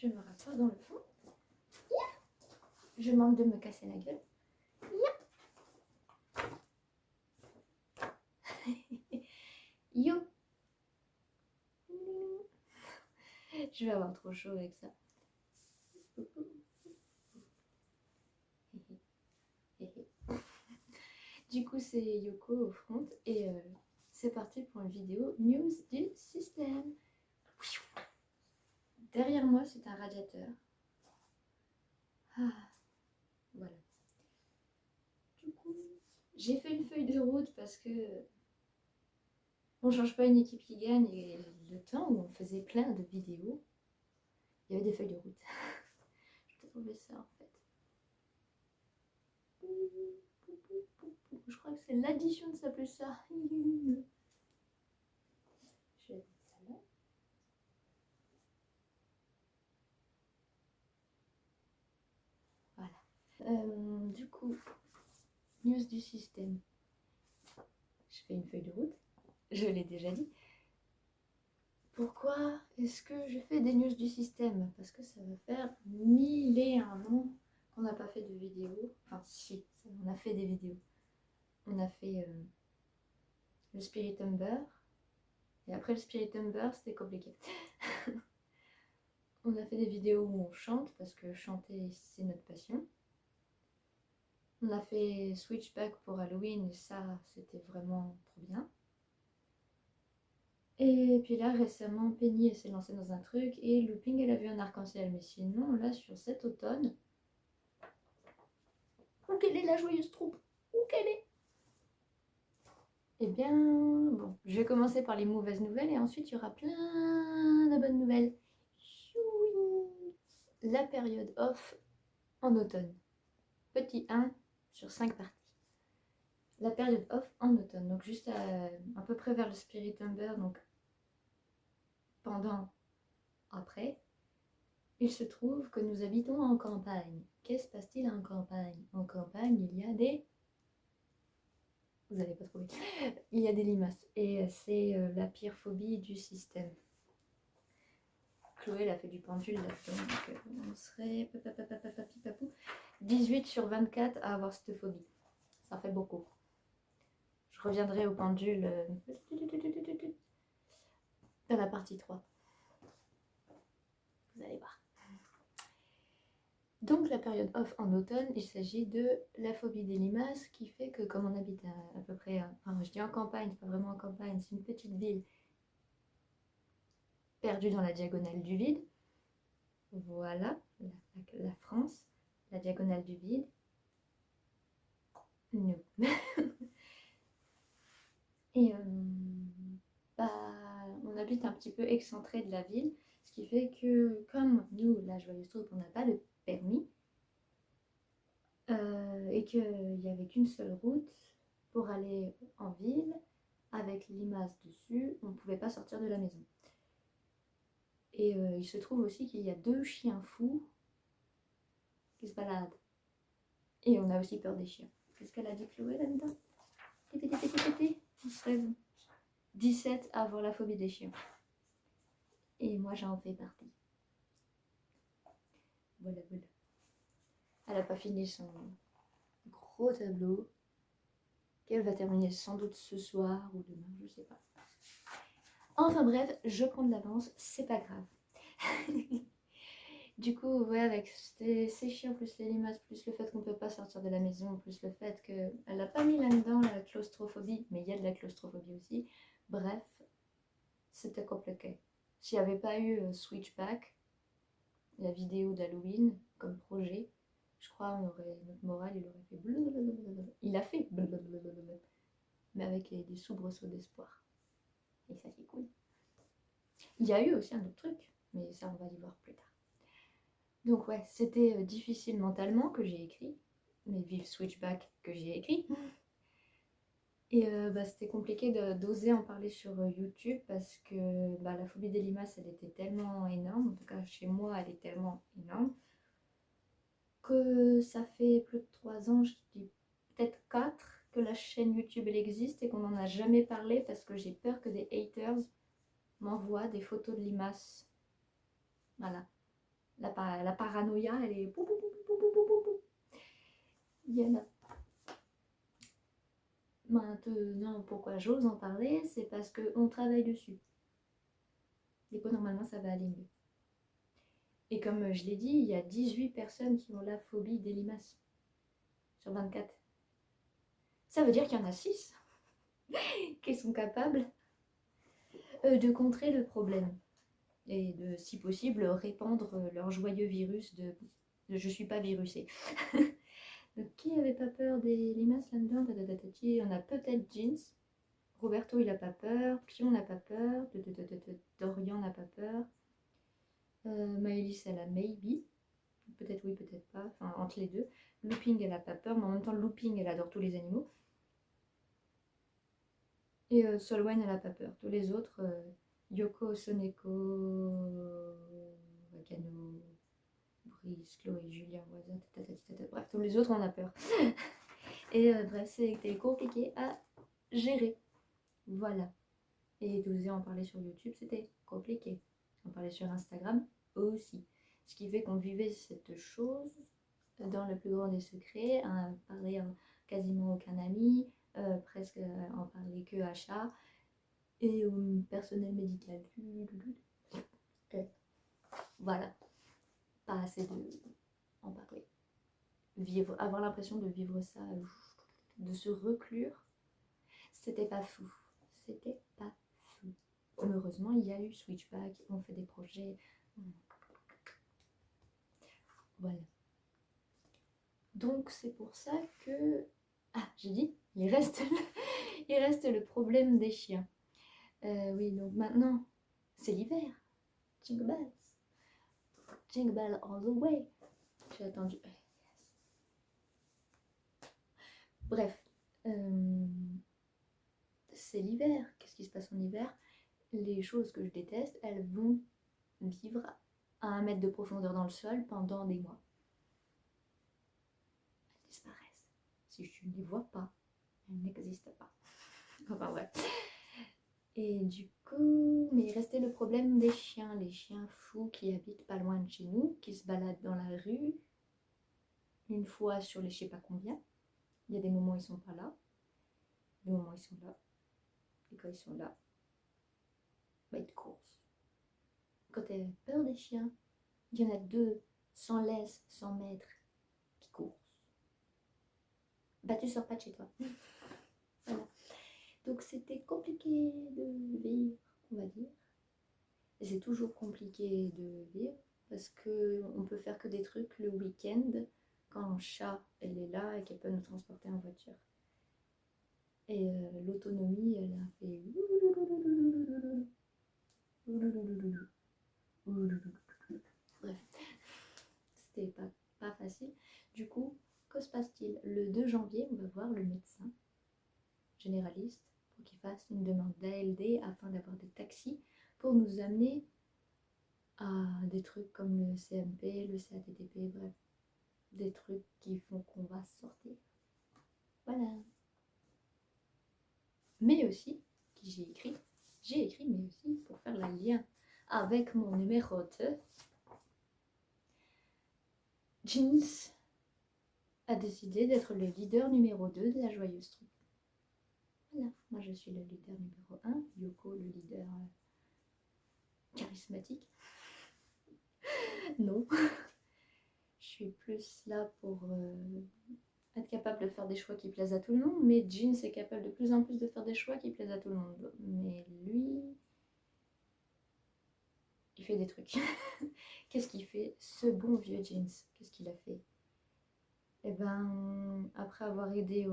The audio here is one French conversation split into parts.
Je me rassois dans le fond. Je manque de me casser la gueule. Yo. Je vais avoir trop chaud avec ça. Du coup, c'est Yoko au front et c'est parti pour une vidéo news du système. Derrière moi, c'est un radiateur. Ah, voilà. Du coup, j'ai fait une feuille de route parce que on change pas une équipe qui gagne et le temps où on faisait plein de vidéos, il y avait des feuilles de route. Je vais trouver ça en fait. Je crois que c'est l'addition de s'appeler ça. Je vais mettre ça là. Voilà. Du coup, news du système. Je fais une feuille de route. Je l'ai déjà dit. Pourquoi est-ce que je fais des news du système? Parce que ça va faire 1001 ans qu'on n'a pas fait de vidéo. Enfin, si, on a fait des vidéos. On a fait le Spirit Ember. Et après le Spirit Ember, c'était compliqué. On a fait des vidéos où on chante, parce que chanter, c'est notre passion. On a fait Switchback pour Halloween, et ça, c'était vraiment trop bien. Et puis là, récemment, Penny, elle s'est lancée dans un truc, et Looping, elle a vu un arc-en-ciel. Mais sinon, là, sur cet automne... Où qu'elle est la joyeuse troupe? Où qu'elle est? Eh bien, bon, je vais commencer par les mauvaises nouvelles, et ensuite, il y aura plein de bonnes nouvelles. La période off en automne. Petit 1 sur 5 parties. La période off en automne, donc juste à peu près vers le Spirit Ember, donc pendant, après, il se trouve que nous habitons en campagne. Qu'est-ce qui se passe-t-il en campagne? En campagne, il y a des... Vous n'allez pas trouver. Il y a des limaces, et c'est la pire phobie du système. Chloé, elle a fait du pendule là-dedans, donc on serait 18 sur 24 à avoir cette phobie. Ça fait beaucoup. Je reviendrai au pendule dans la partie 3. Vous allez voir. Donc la période off en automne, il s'agit de la phobie des limaces, qui fait que comme on habite à peu près, enfin je dis en campagne, c'est pas vraiment en campagne, c'est une petite ville perdue dans la diagonale du vide. Voilà, la France, la diagonale du vide. Nous. Et on habite un petit peu excentré de la ville, ce qui fait que comme nous, la Joyeuse Troupe, on n'a pas de permis, et qu'il n'y avait qu'une seule route pour aller en ville, avec limaces dessus, on ne pouvait pas sortir de la maison. Et il se trouve aussi qu'il y a 2 chiens fous qui se baladent. Et on a aussi peur des chiens. Qu'est-ce qu'elle a dit Chloé là-dedans? On serait 17 à avoir la phobie des chiens. Et moi j'en fais partie. Voilà, voilà. Elle n'a pas fini son gros tableau, qu'elle va terminer sans doute ce soir ou demain, je sais pas. Enfin bref, je prends de l'avance, c'est pas grave. Du coup, ouais, avec ces chiens, plus les limaces, plus le fait qu'on peut pas sortir de la maison, plus le fait qu'elle n'a pas mis là-dedans la claustrophobie, mais il y a de la claustrophobie aussi. Bref, c'était compliqué. S'il n'y avait pas eu Switchback, la vidéo d'Halloween, comme projet, je crois notre moral, il aurait fait blablabla. Il a fait blablabla, mais avec des soubresauts d'espoir. Et ça, c'est cool. Il y a eu aussi un autre truc, mais ça, on va y voir plus tard. Donc ouais, c'était difficile mentalement que j'ai écrit, mais vive Switchback que j'ai écrit. Et c'était compliqué d'oser en parler sur YouTube parce que la phobie des limaces, elle était tellement énorme, en tout cas chez moi, elle est tellement énorme, que ça fait plus de 3 ans, je dis peut-être 4, que la chaîne YouTube elle existe et qu'on n'en a jamais parlé parce que j'ai peur que des haters m'envoient des photos de limaces. Voilà. La paranoïa, elle est... pou, pou, pou, pou, pou, pou, pou, pou. Il y en a. Maintenant, pourquoi j'ose en parler, c'est parce qu'on travaille dessus. Et que normalement, ça va aller mieux. Et comme je l'ai dit, il y a 18 personnes qui ont la phobie des limaces sur 24. Ça veut dire qu'il y en a 6 qui sont capables de contrer le problème et de, si possible, répandre leur joyeux virus de je suis pas virusée. Donc, qui avait pas peur des limaces là-dedans? On a peut-être Jeans. Roberto, il a pas peur. Pion n'a pas peur. Dorian n'a pas peur. Maëlys, elle a maybe. Peut-être oui, peut-être pas. Enfin, entre les deux. Looping, elle a pas peur. Mais en même temps, Looping, elle adore tous les animaux. Et Solwen, elle a pas peur. Tous les autres, Yoko, Soneko, Wakano, Brice, Chloé, Julien, Waza, bref, tous les autres, on a peur. Et bref, c'était compliqué à gérer. Voilà. Et d'oser en parler sur YouTube, c'était compliqué. En parler sur Instagram aussi. Ce qui fait qu'on vivait cette chose dans le plus grand des secrets, à parler à quasiment aucun ami, presque en parler que à chat et au personnel médical. Et voilà. Pas assez de en parler. Vivre, avoir l'impression de vivre ça, de se reclure, c'était pas fou. C'était pas fou. Heureusement, il y a eu Switchback, on fait des projets. Voilà. Donc c'est pour ça que... Ah, j'ai dit, il reste le problème des chiens. Oui, donc maintenant, c'est l'hiver. Jingle bells. Jingle bell all the way. J'ai attendu. Bref. C'est l'hiver. Qu'est-ce qui se passe en hiver? Les choses que je déteste, elles vont vivre à 1 mètre de profondeur dans le sol pendant des mois. Elles disparaissent. Si je ne les vois pas, elles n'existent pas. Enfin bref. Et du coup, mais il restait le problème des chiens, les chiens fous qui habitent pas loin de chez nous, qui se baladent dans la rue, une fois sur les je sais pas combien. Il y a des moments où ils sont pas là, des moments où ils sont là. Et quand ils sont là, bah ils te coursent. Quand tu as peur des chiens, il y en a 2, sans laisse, 100 mètres, qui courent. Bah tu sors pas de chez toi. Voilà. Donc c'était compliqué de vivre, on va dire. Et c'est toujours compliqué de vivre parce qu'on peut faire que des trucs le week-end quand chat elle est là et qu'elle peut nous transporter en voiture. Et l'autonomie, elle a fait... Bref, c'était pas facile. Du coup, que se passe-t-il? Le 2 janvier, on va voir le médecin généraliste pour qu'il fasse une demande d'ALD afin d'avoir des taxis pour nous amener à des trucs comme le CMP, le CATTP, bref, des trucs qui font qu'on va sortir. Voilà. Mais aussi, j'ai écrit, mais aussi pour faire le lien avec mon numéro 2, Jeans a décidé d'être le leader numéro 2 de la joyeuse troupe. Voilà, moi je suis le leader numéro 1, Yoko le leader charismatique. Non, je suis plus là pour être capable de faire des choix qui plaisent à tout le monde, mais Jeans est capable de plus en plus de faire des choix qui plaisent à tout le monde. Mais lui, il fait des trucs. Qu'est-ce qu'il fait? Ce bon vieux Jeans, qu'est-ce qu'il a fait? Eh ben, après avoir aidé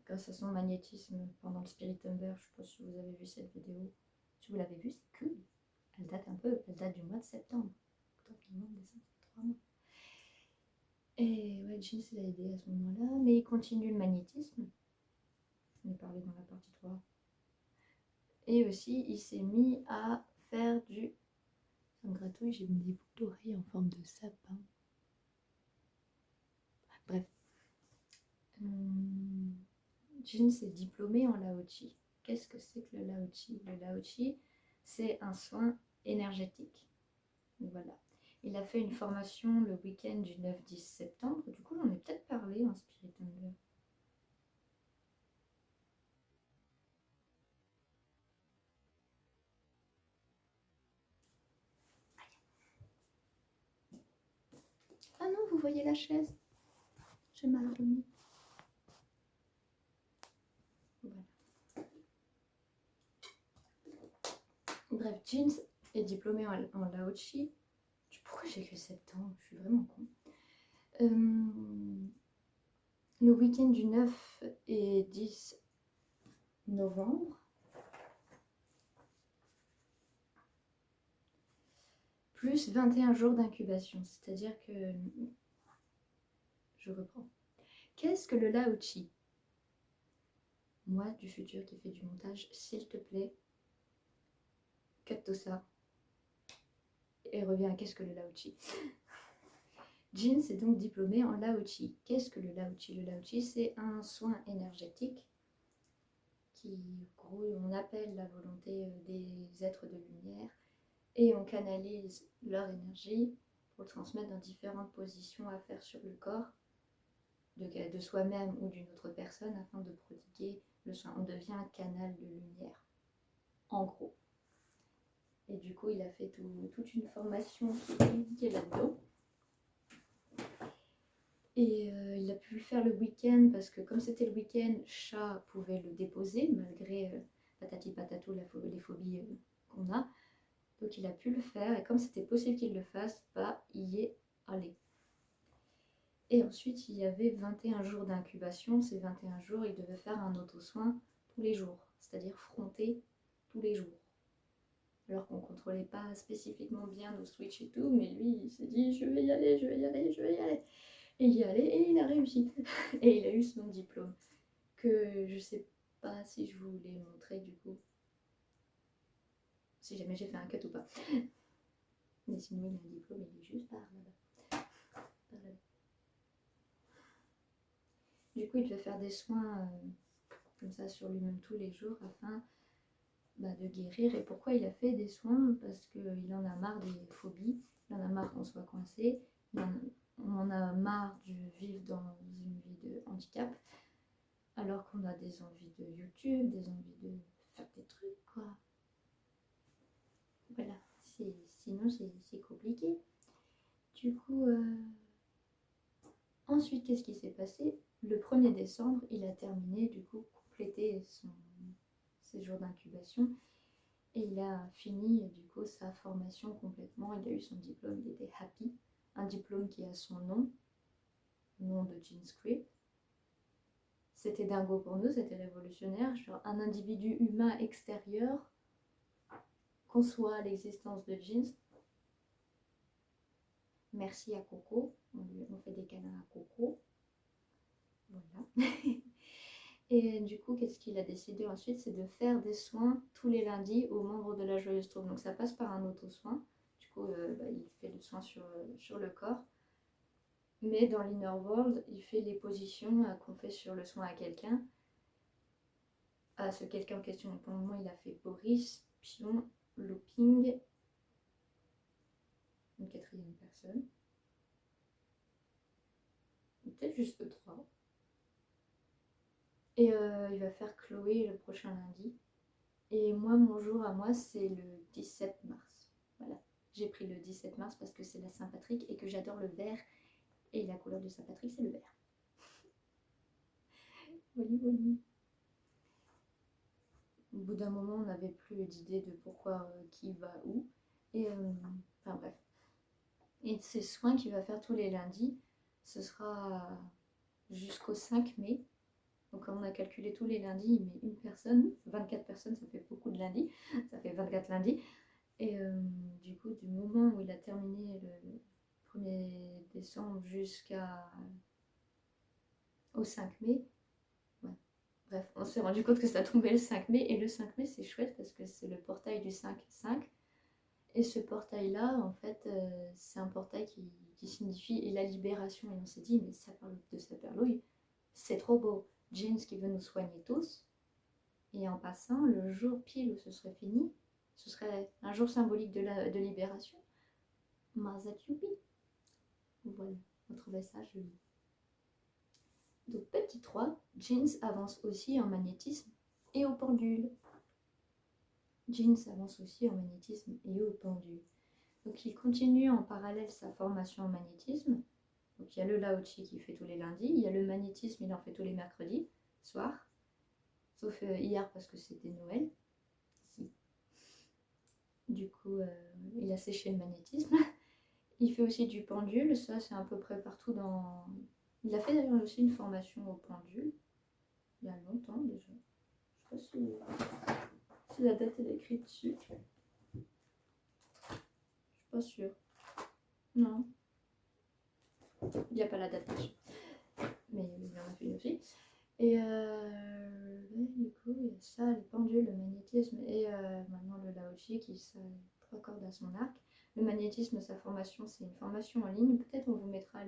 grâce à son magnétisme pendant le Spirit Tumber, je sais pas si vous avez vu cette vidéo. Si vous l'avez vue, c'est cool. Elle date un peu, elle date du mois de septembre. Octobre, novembre, décembre, 3 mois. Et ouais, Jeans il a aidé à ce moment-là, mais il continue le magnétisme. On en a parlé dans la partie 3. Et aussi, il s'est mis à faire du... Ça me gratouille, j'ai mis des boucles d'oreilles en forme de sapin. Bref. Jeans est diplômé en Lao-Chi. Qu'est-ce que c'est que le Lao-Chi? Le Lao-Chi, c'est un soin énergétique. Voilà. Il a fait une formation le week-end du 9-10 septembre. Du coup, j'en ai peut-être parlé en Spirit Tumblr. Ah non, vous voyez la chaise? J'ai mal remis. Voilà. Bref, Jeans est diplômé en Laochi. Pourquoi j'ai écrit septembre? Je suis vraiment con. Le week-end du 9 et 10 novembre. Plus 21 jours d'incubation. C'est-à-dire que... Je reprends. Qu'est-ce que le Laochi? Moi, du futur qui fait du montage, s'il te plaît, cut tout ça. Et reviens à qu'est-ce que le Laochi? Jeans est donc diplômé en Laochi. Qu'est-ce que le Laochi? Le Laochi, c'est un soin énergétique qui, en gros, on appelle la volonté des êtres de lumière et on canalise leur énergie pour le transmettre dans différentes positions à faire sur le corps de soi-même ou d'une autre personne afin de prodiguer le soin. On devient un canal de lumière, en gros. Et du coup, il a fait toute une formation qui est là-dedans. Et il a pu le faire le week-end parce que comme c'était le week-end, Chat pouvait le déposer malgré patati patatou les phobies qu'on a. Donc il a pu le faire et comme c'était possible qu'il le fasse, bah il y est allé. Et ensuite il y avait 21 jours d'incubation. Ces 21 jours, il devait faire un auto-soin tous les jours, c'est-à-dire fronter tous les jours. Alors qu'on ne contrôlait pas spécifiquement bien nos switches et tout, mais lui il s'est dit je vais y aller, je vais y aller, je vais y aller. Et il y est allé et il a réussi. Et il a eu son diplôme. Que je sais pas si je vous l'ai montré du coup. Si jamais j'ai fait un cut ou pas. Mais sinon il a un diplôme, il est juste par là-bas. Par là-bas. Du coup il devait faire des soins comme ça sur lui-même tous les jours afin de guérir. Et pourquoi il a fait des soins? Parce qu'il en a marre des phobies. Il en a marre qu'on soit coincé. On en a marre de vivre dans une vie de handicap. Alors qu'on a des envies de YouTube, des envies de faire des trucs, quoi. Voilà, sinon c'est compliqué. Du coup, ensuite, qu'est-ce qui s'est passé? Le 1er décembre, il a terminé, du coup, complété ses jours d'incubation. Et il a fini, du coup, sa formation complètement. Il a eu son diplôme, il était happy. Un diplôme qui a son nom de Jean Script. C'était dingo pour nous, c'était révolutionnaire. Genre, un individu humain extérieur conçoit l'existence de Jeans. Merci à Coco, on fait des câlins à Coco. Voilà. Et du coup, qu'est-ce qu'il a décidé ensuite? C'est de faire des soins tous les lundis aux membres de la Joyeuse Troupe. Donc ça passe par un auto-soin. Du coup, il fait le soin sur le corps. Mais dans l'Inner World, il fait les positions qu'on fait sur le soin à quelqu'un. À ce quelqu'un en question. Pour le moment, il a fait Boris, Pion, Looping, une 4e personne. Peut-être juste 3. Et il va faire Chloé le prochain lundi. Et moi, mon jour à moi, c'est le 17 mars. Voilà. J'ai pris le 17 mars parce que c'est la Saint-Patrick et que j'adore le vert. Et la couleur de Saint-Patrick, c'est le vert. Oli, oli. Au bout d'un moment, on n'avait plus d'idée de pourquoi, qui va où. Et enfin bref. Et ces soins qu'il va faire tous les lundis, ce sera jusqu'au 5 mai. Donc comme on a calculé tous les lundis, il met une personne. 24 personnes, ça fait beaucoup de lundis. Ça fait 24 lundis. Et du coup, du moment où il a terminé le 1er décembre jusqu'au 5 mai, ouais. Bref, on s'est rendu compte que ça tombait le 5 mai. Et le 5 mai, c'est chouette parce que c'est le portail du 5-5. Et ce portail-là, en fait, c'est un portail qui signifie la libération. Et on s'est dit, mais ça parle de Saperlouille, c'est trop beau. Jeans qui veut nous soigner tous. Et en passant, le jour pile où ce serait fini, ce serait un jour symbolique de libération. Mazatubi. Voilà, on trouvait ça joli. Donc petit 3, Jeans avance aussi en magnétisme et au pendule. Jeans avance aussi en magnétisme et au pendule. Donc il continue en parallèle sa formation en magnétisme. Donc il y a le Lao Chi qui fait tous les lundis, il y a le magnétisme, il en fait tous les mercredis soir. Sauf hier parce que c'était Noël. Si. Du coup, il a séché le magnétisme. Il fait aussi du pendule, ça c'est à peu près partout dans... Il a fait d'ailleurs aussi une formation au pendule, il y a longtemps déjà. Je sais pas si la date est écrite dessus. Je suis pas sûre. Non. Il n'y a pas la date dessus. Mais il en a fait une aussi. Et du coup, il y a ça, les pendules, le magnétisme et maintenant le Lao-Chi qui a 3 cordes à son arc. Le magnétisme, sa formation, c'est une formation en ligne. Peut-être on vous mettra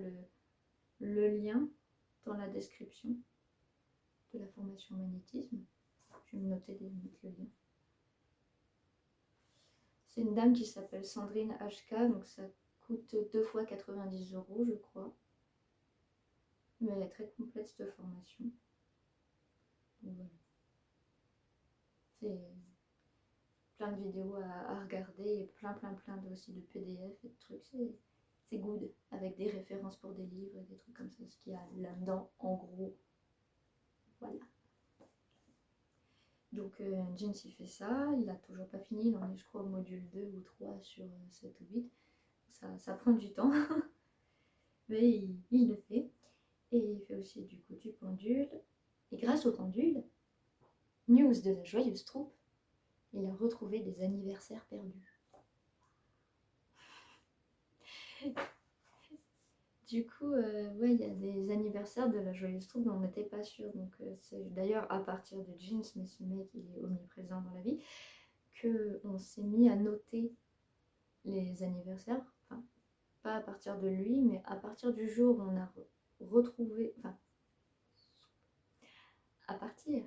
le lien dans la description de la formation magnétisme. Je vais me noter de mettre le lien. C'est une dame qui s'appelle Sandrine HK, donc ça coûte 2 fois 90 €, je crois. Mais elle est très complète cette formation. Donc voilà. C'est plein de vidéos à regarder et plein aussi de PDF et de trucs. C'est good, avec des références pour des livres et des trucs comme ça, ce qu'il y a là-dedans en gros. Voilà. Donc Jeans il fait ça, il a toujours pas fini, il en est je crois au module 2 ou 3 sur 7 ou 8. Ça prend du temps, mais il le fait. Et il fait aussi du coup du pendule. Et grâce au pendule, news de la joyeuse troupe, il a retrouvé des anniversaires perdus. Du coup, ouais, il y a des anniversaires de la joyeuse troupe, mais on n'était pas sûr. Donc c'est d'ailleurs à partir de Jeans, mais ce mec il est omniprésent dans la vie, qu'on s'est mis à noter les anniversaires. Enfin, pas à partir de lui, mais à partir du jour où on a retrouvé... Enfin, à partir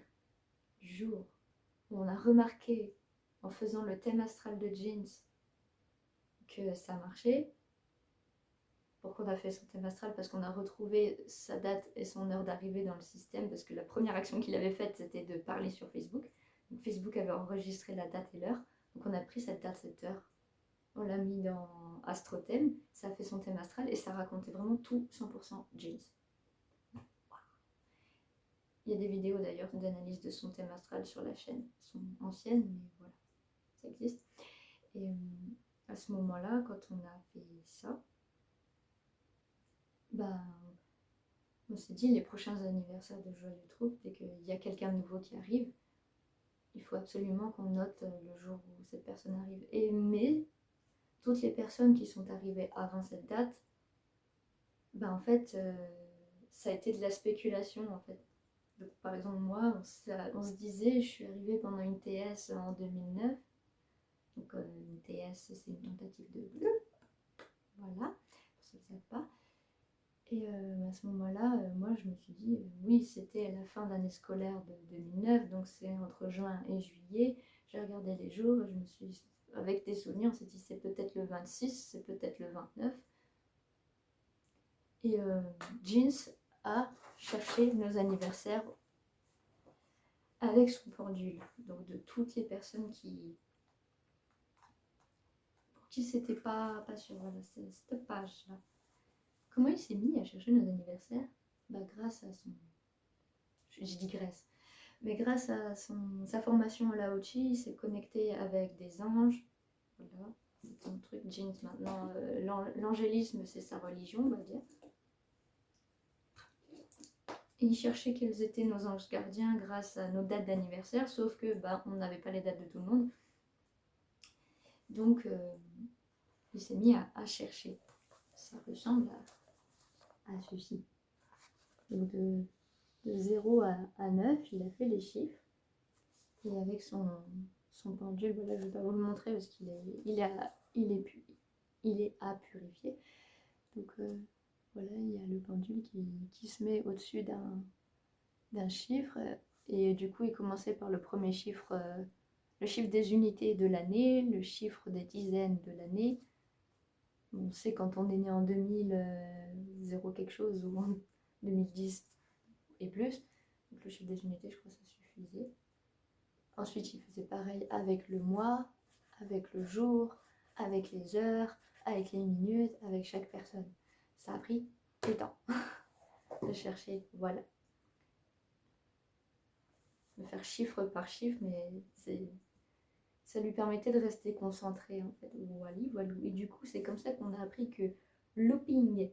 du jour où on a remarqué, en faisant le thème astral de Jeans, que ça marchait. Pourquoi on a fait son thème astral? Parce qu'on a retrouvé sa date et son heure d'arrivée dans le système, parce que la première action qu'il avait faite, c'était de parler sur Facebook. Donc Facebook avait enregistré la date et l'heure. Donc on a pris cette date, cette heure, on l'a mis dans AstroThème, ça a fait son thème astral et ça racontait vraiment tout 100% Jeans. Il y a des vidéos d'ailleurs d'analyse de son thème astral sur la chaîne, elles sont anciennes, mais voilà, ça existe. Et à ce moment-là, quand on a fait ça, bah, on s'est dit les prochains anniversaires de Joyeux Troupe, dès qu'il y a quelqu'un de nouveau qui arrive, il faut absolument qu'on note le jour où cette personne arrive. Mais toutes les personnes qui sont arrivées avant cette date, bah en fait, ça a été de la spéculation en fait. Donc, par exemple, moi, on se disait, je suis arrivée pendant une TS en 2009. Donc une TS, c'est une tentative de bleu. Voilà, pour ceux qui ne savent pas. Et à ce moment-là, moi je me suis dit, oui, c'était à la fin d'année scolaire de 2009, donc c'est entre juin et juillet. J'ai regardé les jours, je me suis, avec des souvenirs, on s'est dit, c'est peut-être le 26, c'est peut-être le 29. Et Jeans a cherché nos anniversaires avec son pendule. Donc de toutes les personnes pour qui c'était pas sûr. Voilà, c'est cette page-là. Comment il s'est mis à chercher nos anniversaires? Bah grâce à son... Je digresse. Mais grâce à sa formation à Lao Chi, il s'est connecté avec des anges. Voilà, c'est son truc. Jeans maintenant, l'angélisme c'est sa religion, on va dire. Et il cherchait quels étaient nos anges gardiens grâce à nos dates d'anniversaire, sauf que bah, on n'avait pas les dates de tout le monde. Donc il s'est mis à chercher. Ça ressemble à ceci. Donc de 0 à 9, il a fait les chiffres. Et avec son pendule, voilà, je vais pas vous le montrer parce qu'il est à purifier. Donc voilà, il y a le pendule qui se met au-dessus d'un chiffre. Et du coup, il commençait par le premier chiffre, le chiffre des unités de l'année, le chiffre des dizaines de l'année, On sait quand on est né en 2000, 0 quelque chose, ou en 2010 et plus. Donc le chiffre des unités, je crois que ça suffisait. Ensuite, il faisait pareil avec le mois, avec le jour, avec les heures, avec les minutes, avec chaque personne. Ça a pris du temps de chercher, voilà. De faire chiffre par chiffre, mais ça lui permettait de rester concentré, en fait. Voilà. Et du coup, c'est comme ça qu'on a appris que looping,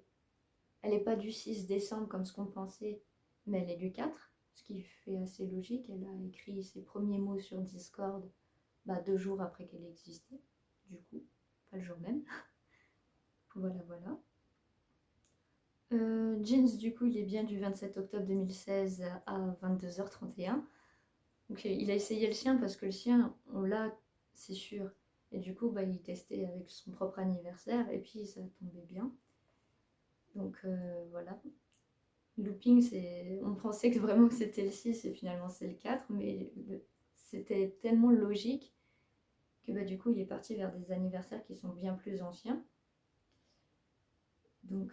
elle n'est pas du 6 décembre comme ce qu'on pensait, mais elle est du 4, ce qui fait assez logique. Elle a écrit ses premiers mots sur Discord 2 jours après qu'elle existait, du coup, pas le jour même. Voilà, voilà. Jeans, du coup, il est bien du 27 octobre 2016 à 22h31. Donc, il a essayé le sien parce que le sien, on l'a, c'est sûr. Et du coup, il testait avec son propre anniversaire et puis ça tombait bien. Donc, voilà. Looping, on pensait que vraiment que c'était le 6 et finalement c'est le 4, mais c'était tellement logique que du coup, il est parti vers des anniversaires qui sont bien plus anciens. Donc,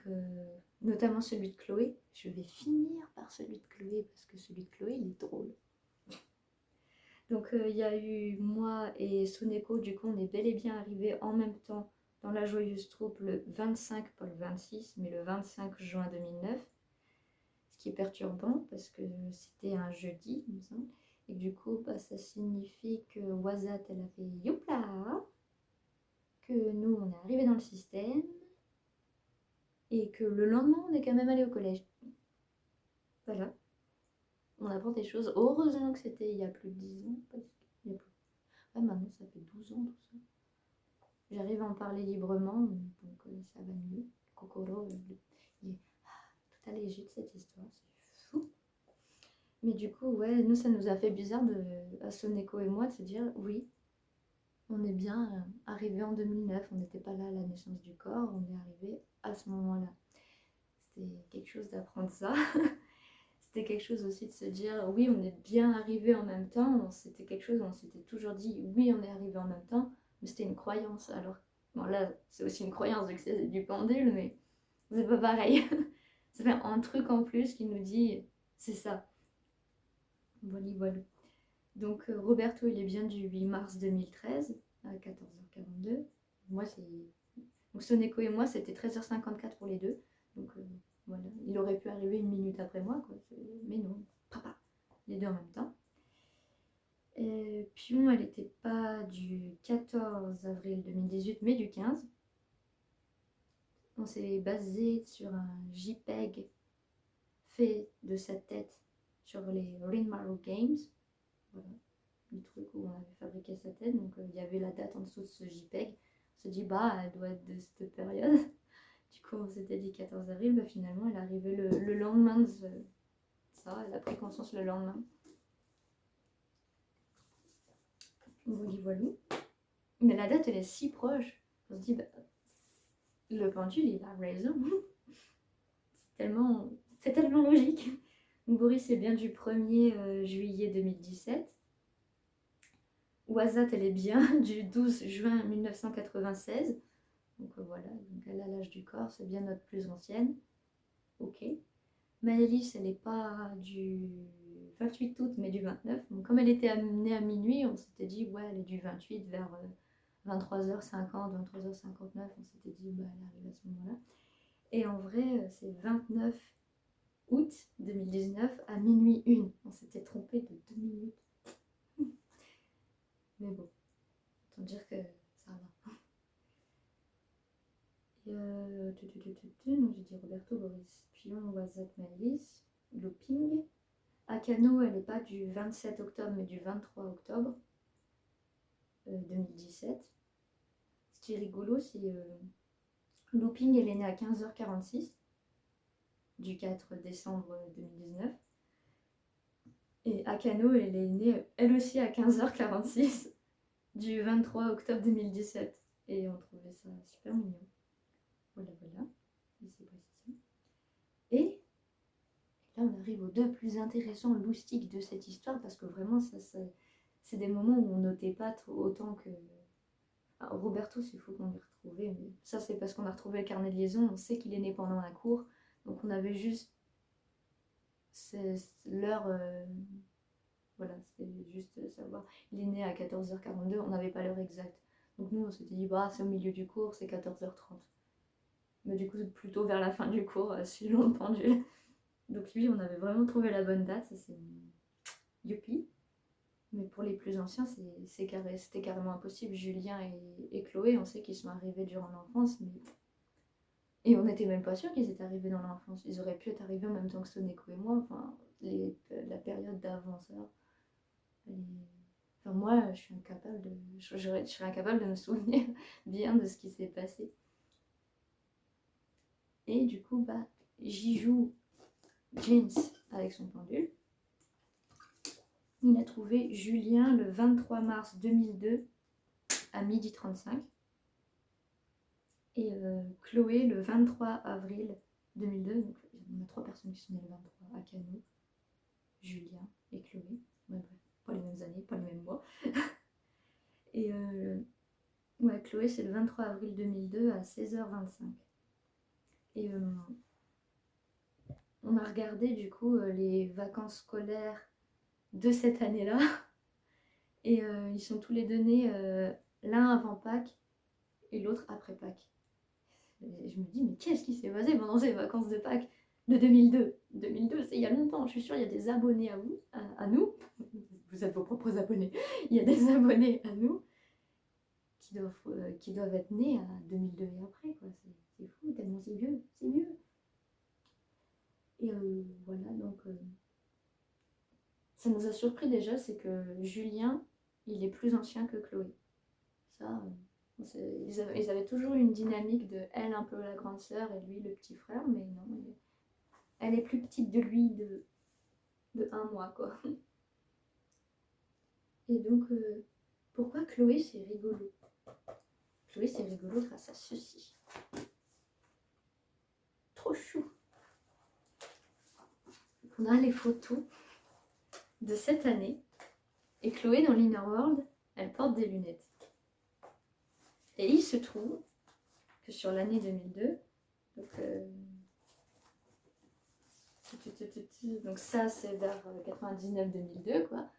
notamment celui de Chloé. Je vais finir par celui de Chloé parce que celui de Chloé, il est drôle. Donc, il y a eu moi et Suneko. Du coup, on est bel et bien arrivés en même temps dans la joyeuse troupe le 25, pas le 26, mais le 25 juin 2009. Ce qui est perturbant parce que c'était un jeudi, il me semble. Et du coup, ça signifie que Wazat, elle a fait youpla, que nous, on est arrivés dans le système. Et que le lendemain, on est quand même allé au collège. Voilà. On apprend des choses. Heureusement que c'était il y a plus de 10 ans. Parce qu'il y a plus... Ouais, maintenant, ça fait 12 ans, tout ça. J'arrive à en parler librement, donc ça va mieux. Kokoro, il est tout allégé de cette histoire. C'est fou. Mais du coup, ouais, nous, ça nous a fait bizarre, à Soneko et moi, de se dire, oui, on est bien arrivé en 2009. On n'était pas là à la naissance du corps. On est arrivé à ce moment-là. C'était quelque chose d'apprendre ça. C'était quelque chose aussi de se dire, oui, on est bien arrivé en même temps. C'était quelque chose où on s'était toujours dit, oui, on est arrivé en même temps, mais c'était une croyance. Alors, bon, là, c'est aussi une croyance, vu que c'est du pendule, mais c'est pas pareil. Ça fait un truc en plus qui nous dit, c'est ça. Voilà, voilà. Donc, Roberto, il est bien du 8 mars 2013 à 14h42. Moi, c'est. Donc, Soneko et moi, c'était 13h54 pour les deux. Donc, voilà. Il aurait pu arriver une minute après moi, quoi. Mais non, papa. Les deux en même temps. Et Pion, elle n'était pas du 14 avril 2018, mais du 15. On s'est basé sur un JPEG fait de sa tête sur les Rinmaru Games. Voilà, le truc où on avait fabriqué sa tête. Donc il y avait la date en dessous de ce JPEG. On s'est dit, elle doit être de cette période. Du coup, on s'était dit 14 avril. Finalement, elle est arrivée le lendemain de ça. Elle a pris conscience le lendemain. Voilà. Mais la date, elle est si proche. On se dit, le pendule, il a raison. C'est tellement logique. Boris est bien du 1er juillet 2017. Wazat, elle est bien du 12 juin 1996. Donc voilà, donc elle a l'âge du corps, c'est bien notre plus ancienne. Ok. Maëlys, elle n'est pas du 28 août, mais du 29. Donc comme elle était amenée à minuit, on s'était dit, ouais, elle est du 28 vers 23h50, 23h59. On s'était dit, elle arrive à ce moment-là. Et en vrai, c'est 29 août 2019 à minuit 1. On s'était trompé de 2 minutes. Mais bon, autant dire que ça va. Et donc j'ai dit Roberto, Boris, Pion, Wazat, Maëlys, Looping. Akano, elle n'est pas du 27 octobre, mais du 23 octobre 2017. Ce qui est rigolo, c'est Looping, elle est née à 15h46 du 4 décembre 2019. Et Akano, elle est née elle aussi à 15h46 du 23 octobre 2017. Et on trouvait ça super mignon. Voilà, voilà. Et là, on arrive aux deux plus intéressants loustiques de cette histoire, parce que vraiment, c'est des moments où on notait pas trop autant que Alors, Roberto, c'est fou qu'on l'ait retrouvé, mais ça c'est parce qu'on a retrouvé le carnet de liaison, on sait qu'il est né pendant la cour, donc on avait juste l'heure, voilà, c'était juste savoir. Il est né à 14h42, on n'avait pas l'heure exacte. Donc nous on s'était dit, bah c'est au milieu du cours, c'est 14h30. Mais du coup c'est plutôt vers la fin du cours, suivant le pendule. Donc lui on avait vraiment trouvé la bonne date, ça c'est youpi. Mais pour les plus anciens, c'était carrément impossible. Julien et Chloé, on sait qu'ils sont arrivés durant l'enfance, mais... Et on n'était même pas sûr qu'ils étaient arrivés dans l'enfance. Ils auraient pu être arrivés en même temps que Soneko et moi. Enfin, la période d'avant ça. Enfin, moi, je serais incapable de me souvenir bien de ce qui s'est passé. Et du coup, bah, j'y joue James avec son pendule. Il a trouvé Julien le 23 mars 2002 à 12h35 et Chloé le 23 avril 2002. Donc il y a 3 personnes qui sont nées le 23 à Cano, Julien et Chloé. Ouais, bref, pas les mêmes années, pas les mêmes mois. Et ouais, Chloé c'est le 23 avril 2002 à 16h25. Et on a regardé du coup les vacances scolaires de cette année-là. Et ils sont tous les deux nés l'un avant Pâques et l'autre après Pâques. Et je me dis, mais qu'est-ce qui s'est passé pendant ces vacances de Pâques de 2002 2002, c'est il y a longtemps. Je suis sûre, il y a des abonnés à vous, à nous. Vous êtes vos propres abonnés. Il y a des abonnés à nous qui doivent être nés à 2002 et après. Quoi. C'est fou, tellement c'est vieux. C'est vieux. Et voilà, donc... ça nous a surpris déjà, c'est que Julien, il est plus ancien que Chloé. Ça, ils avaient toujours une dynamique de elle un peu la grande sœur et lui le petit frère, mais non, elle est plus petite de lui de 1 mois, quoi. Et donc, pourquoi Chloé c'est rigolo? Chloé c'est rigolo grâce à ceci. Trop chou. On a les photos de cette année. Et Chloé dans l'Inner World, elle porte des lunettes. Et il se trouve que sur l'année 2002, donc ça c'est vers 99-2002 quoi.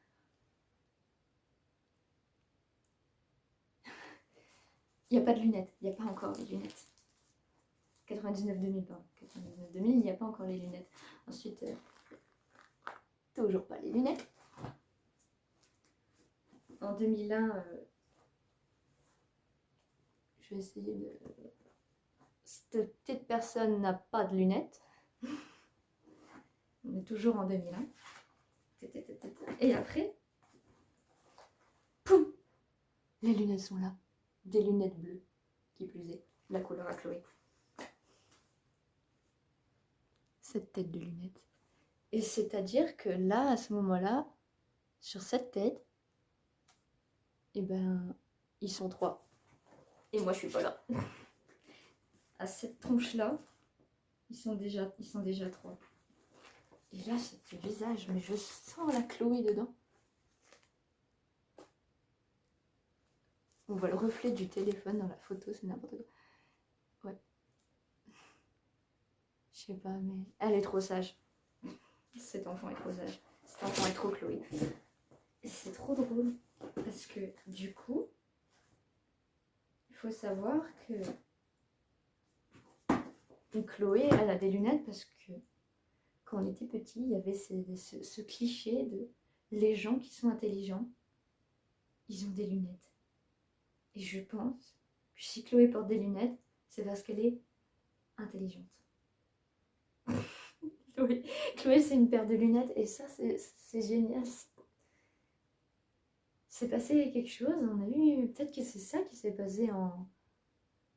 Il n'y a pas de lunettes, il n'y a pas encore les lunettes. 99-2000, pardon. 99-2000, il n'y a pas encore les lunettes. Ensuite, toujours pas les lunettes. En 2001, je vais essayer de... Cette petite personne n'a pas de lunettes. On est toujours en 2001. Et après, poum, les lunettes sont là. Des lunettes bleues, qui plus est, la couleur à Chloé. Cette tête de lunettes. Et c'est-à-dire que là, à ce moment-là, sur cette tête, eh ben, ils sont 3. Et moi, je suis pas là. À cette tronche-là, ils sont déjà 3. Et là, ce visage, mais je sens la Chloé dedans. On voit le reflet du téléphone dans la photo, c'est n'importe quoi. Ouais. Je sais pas, mais elle est trop sage. Cet enfant est trop sage. Cet enfant est trop Chloé. Et c'est trop drôle. Parce que du coup, il faut savoir que Chloé, elle a des lunettes parce que quand on était petit, il y avait ce cliché de les gens qui sont intelligents, ils ont des lunettes. Et je pense que si Chloé porte des lunettes, c'est parce qu'elle est intelligente. Chloé, c'est une paire de lunettes et ça, c'est génial. C'est passé quelque chose, on a eu... Peut-être que c'est ça qui s'est passé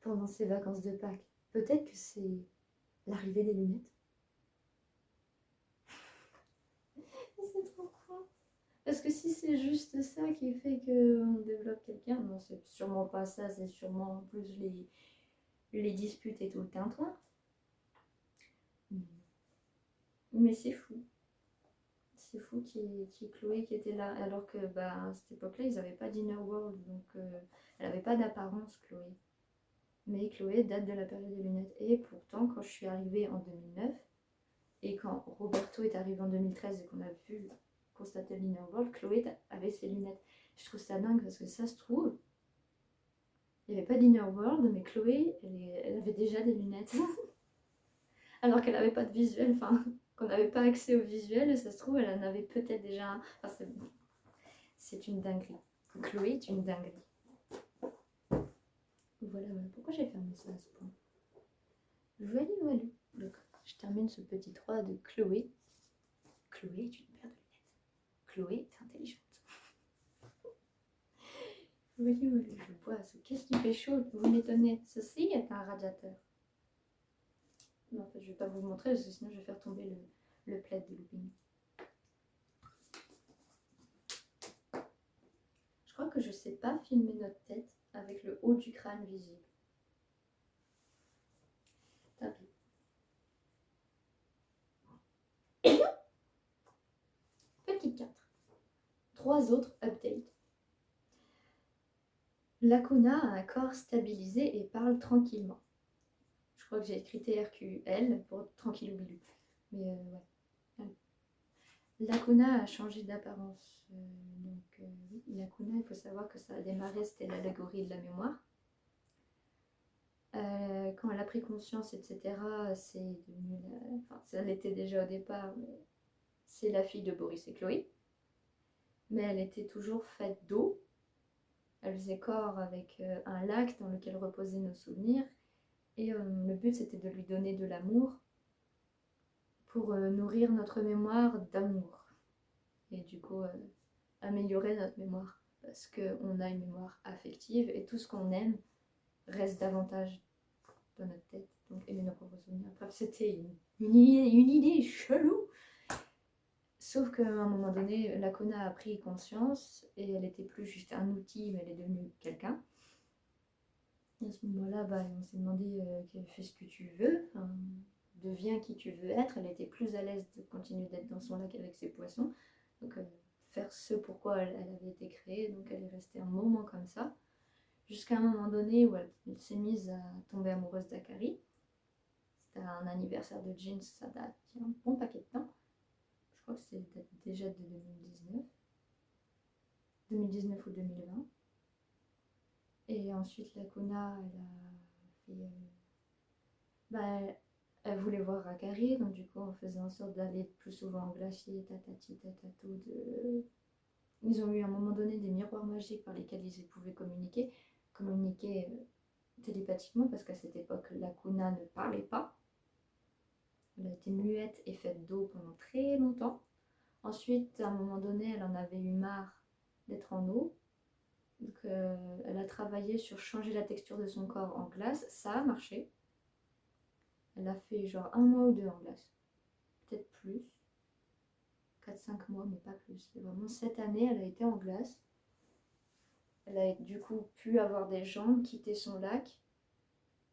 pendant ces vacances de Pâques. Peut-être que c'est l'arrivée des lunettes. C'est trop cool. Parce que si c'est juste ça qui fait qu'on développe quelqu'un, non, c'est sûrement pas ça, c'est sûrement plus les disputes et tout le tintouin. Mais c'est fou. c'est fou qu'il y ait Chloé qui était là, alors que bah, à cette époque-là, ils n'avaient pas d'Inner World, donc elle n'avait pas d'apparence, Chloé. Mais Chloé date de la période des lunettes. Et pourtant, quand je suis arrivée en 2009, et quand Roberto est arrivé en 2013 et qu'on a vu constater l'Inner World, Chloé avait ses lunettes. Je trouve ça dingue parce que ça se trouve, il n'y avait pas d'Inner World, mais Chloé, elle avait déjà des lunettes. Alors qu'elle n'avait pas de visuel, enfin, qu'on n'avait pas accès au visuel, ça se trouve, elle en avait peut-être déjà un. Enfin, c'est une dinguerie. Chloé est une dinguerie. Voilà, voilà. Pourquoi j'ai fermé ça à ce point? Voilà, voilà. Donc, je termine ce petit 3 de Chloé. Chloé est une paire de lunettes. Chloé est intelligente. Voilà, voilà. Je bois. Qu'est-ce qui fait chaud? Vous m'étonnez. Ceci est un radiateur. Non, en fait, je ne vais pas vous le montrer parce que sinon je vais faire tomber le plaid de looping. Je crois que je ne sais pas filmer notre tête avec le haut du crâne visible. Tant pis. Petit 4. 3 autres updates. Lacuna a un corps stabilisé et parle tranquillement. Je crois que j'ai écrit TRQL pour tranquillou bilou. Mais ouais. Lacuna a changé d'apparence. Oui, Lacuna, il faut savoir que ça a démarré, c'était l'allégorie de la mémoire. Quand elle a pris conscience, etc., c'est devenu enfin, ça l'était déjà au départ, mais c'est la fille de Boris et Chloé. Mais elle était toujours faite d'eau. Elle faisait corps avec un lac dans lequel reposaient nos souvenirs. Et le but, c'était de lui donner de l'amour pour nourrir notre mémoire d'amour. Et du coup, améliorer notre mémoire. Parce qu'on a une mémoire affective et tout ce qu'on aime reste davantage dans notre tête. Donc, aimer nos propres souvenirs. Bref, c'était une idée chelou. Sauf qu'à un moment donné, Lacuna a pris conscience et elle n'était plus juste un outil, mais elle est devenue quelqu'un. Et à ce moment-là, bah, on s'est demandé fais ce que tu veux, enfin, deviens qui tu veux être. Elle était plus à l'aise de continuer d'être dans son lac avec ses poissons. Donc, faire ce pourquoi elle avait été créée. Donc, elle est restée un moment comme ça. Jusqu'à un moment donné où elle s'est mise à tomber amoureuse d'Akari. C'était un anniversaire de Jeans, ça date il y a un bon paquet de temps. Je crois que c'est déjà de 2019 ou 2020. Et ensuite, Lacuna, elle a fait. Bah, elle voulait voir Akari, donc du coup, on faisait en sorte d'aller plus souvent au glacier, tatati, tatato. Ils ont eu à un moment donné des miroirs magiques par lesquels ils pouvaient communiquer télépathiquement, parce qu'à cette époque, Lacuna ne parlait pas. Elle a été muette et faite d'eau pendant très longtemps. Ensuite, à un moment donné, elle en avait eu marre d'être en eau. Donc, elle a travaillé sur changer la texture de son corps en glace. Ça a marché. Elle a fait genre 1 mois ou 2 en glace. Peut-être plus. 4-5 mois, mais pas plus. Et vraiment, cette année, elle a été en glace. Elle a du coup pu avoir des jambes, quitter son lac.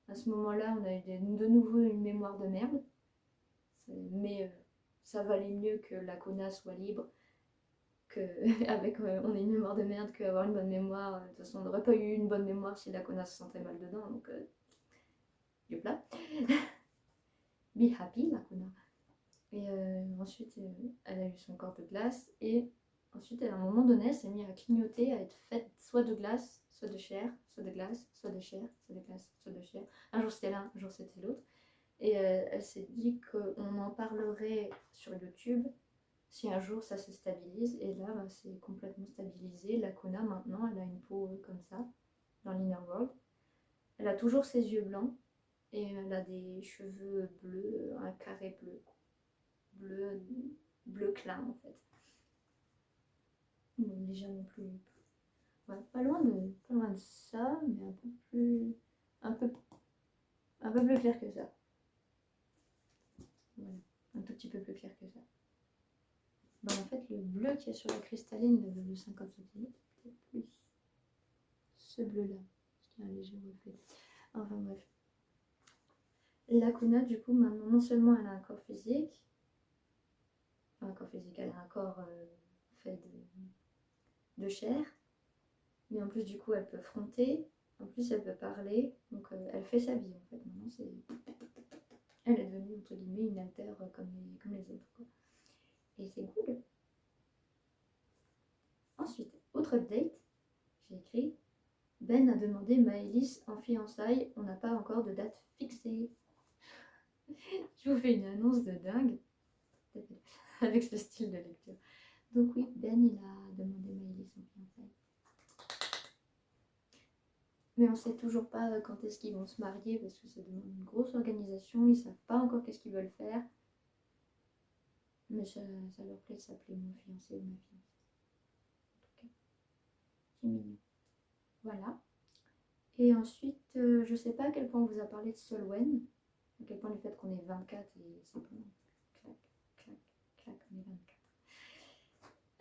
À ce moment-là, on a eu de nouveau une mémoire de merde. Mais ça valait mieux que Lacuna soit libre. Avec on a une mémoire de merde qu'avoir une bonne mémoire. De toute façon, on n'aurait pas eu une bonne mémoire si Lacuna se sentait mal dedans. Donc, youpla. Be happy, Lacuna. Et ensuite, elle a eu son corps de glace. Et ensuite, à un moment donné, elle s'est mise à clignoter, à être faite soit de glace, soit de chair, soit de glace, soit de chair, soit de glace, soit de chair. Un jour c'était l'un, un jour c'était l'autre. Et elle s'est dit qu'on en parlerait sur YouTube si un jour ça se stabilise. Et là, bah, c'est complètement stabilisé. Lacuna, maintenant, elle a une peau comme ça, dans l'Inner World. Elle a toujours ses yeux blancs. Et elle a des cheveux bleus, un carré bleu clin en fait. Légèrement plus. Ouais, pas loin de ça, mais un peu plus clair que ça. Voilà, un tout petit peu plus clair que ça. Bah, en fait, le bleu qu'il y a sur la cristalline, le bleu 50 cm, c'est peut-être plus ce bleu-là, parce qu'il y a un léger reflet. Enfin bref. Lacuna, du coup, maintenant, non seulement elle a un corps physique, un corps physique, elle a un corps fait de chair, mais en plus du coup elle peut fronter, en plus elle peut parler, donc elle fait sa vie en fait. Maintenant elle est devenue entre guillemets une altère comme les autres, quoi. Et c'est cool. Ensuite, autre update, j'ai écrit Ben a demandé Maëlys en fiançailles, on n'a pas encore de date fixée. Je vous fais une annonce de dingue avec ce style de lecture. Donc oui, Ben il a demandé Maëlys en fiançailles. Mais on ne sait toujours pas quand est-ce qu'ils vont se marier parce que ça demande une grosse organisation, ils ne savent pas encore qu'est-ce qu'ils veulent faire. Mais ça leur plaît de s'appeler mon fiancé ou ma fiancée. En tout cas, c'est mignon. Voilà. Et ensuite, je ne sais pas à quel point on vous a parlé de Solwen, à quel point le fait qu'on est 24 et c'est bon, clac, clac, clac, on est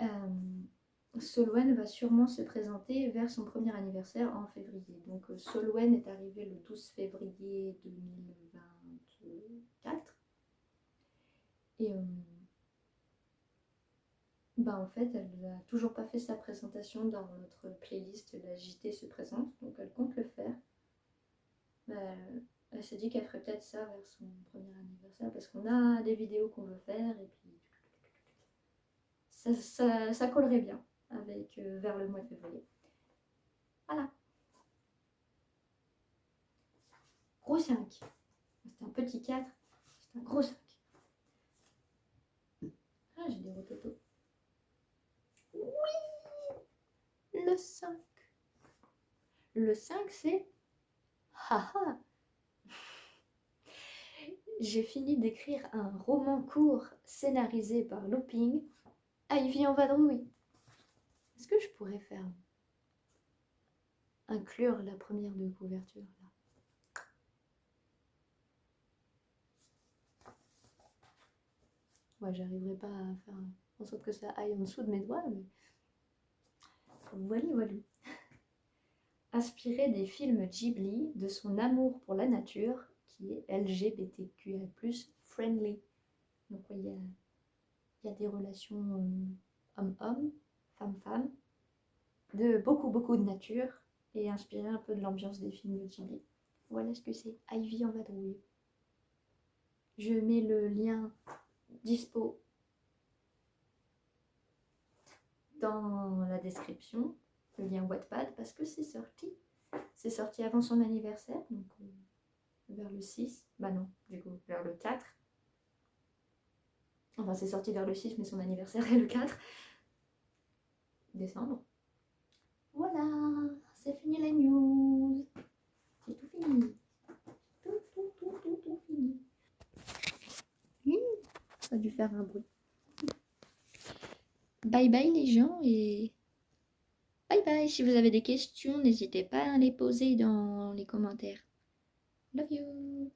24. Solwen va sûrement se présenter vers son premier anniversaire en février. Donc Solwen est arrivée le 12 février 2024. Et en fait, elle n'a toujours pas fait sa présentation dans notre playlist La JT se présente, donc elle compte le faire. Elle s'est dit qu'elle ferait peut-être ça vers son premier anniversaire parce qu'on a des vidéos qu'on veut faire et puis ça collerait bien avec vers le mois de février. Voilà. Gros 5. C'était un petit 4. C'est un gros 5. Ah, j'ai des rototos. Oui, le 5. Le 5, c'est... Haha. J'ai fini d'écrire un roman court scénarisé par Looping, Ivy en vadrouille. Est-ce que je pourrais faire inclure la première de couverture là? Moi, j'arriverai pas à faire en sorte que ça aille en dessous de mes doigts, mais voilà, voilà. Inspiré des films Ghibli, de son amour pour la nature, qui est LGBTQIA+, friendly. Donc il y a des relations homme-homme, femme-femme, de beaucoup de nature, et inspiré un peu de l'ambiance des films Ghibli. Voilà ce que c'est, Ivy en vadrouille. Je mets le lien dispo dans la description, le lien Wattpad, parce que c'est sorti. C'est sorti avant son anniversaire, donc vers le 6. Bah non, du coup, vers le 4. Enfin, c'est sorti vers le 6, mais son anniversaire est le 4 décembre. Voilà, c'est fini les news. C'est tout fini. Tout fini. Ça a dû faire un bruit. Bye bye les gens et bye bye. Si vous avez des questions, n'hésitez pas à les poser dans les commentaires. Love you.